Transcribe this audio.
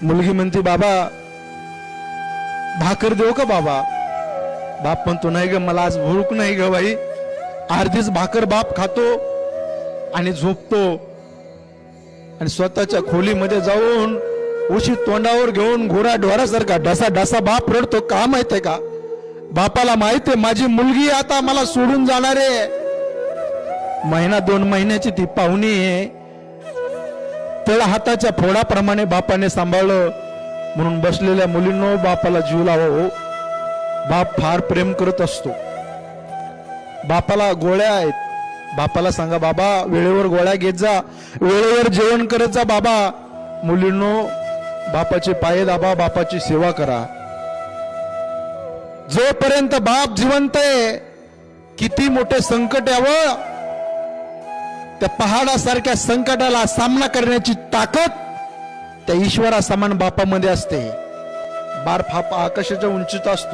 मुलगी म्हणते बाबा भाकर देऊ का बाबा? बाप म्हणतो नाही ग, मला आज भूक नाही ग बाई. अर्धीच भाकर बाप खातो आणि झोपतो आणि स्वतःच्या खोलीमध्ये जाऊन उशी तोंडावर घेऊन घोडा ढोरासारखा ढसा ढसा बाप रडतो. का माहितीये का? बापाला माहितीये माझी मुलगी आता मला सोडून जाणार आहे. महिना 2 महिन्याची ती पाहुणी आहे. तळ हाताच्या फोडाप्रमाणे बापाने सांभाळलं. म्हणून बसलेल्या मुलींनो बापाला जीव लावा हो. बाप फार प्रेम करत असतो. बापाला गोळ्या आहेत, बापाला सांगा बाबा वेळेवर गोळ्या घेत जा, वेळेवर जेवण करत जा बाबा. मुलींनो बापाचे पाय दाबा, बापाची सेवा करा. जोपर्यंत बाप जिवंत आहे, किती मोठे संकट यावं, त्या पहाडासारख्या संकटाला सामना करण्याची ताकद त्या ईश्वरा समान बापामध्ये असते. बाप हा आकाशाच्या उंचीचा असतो.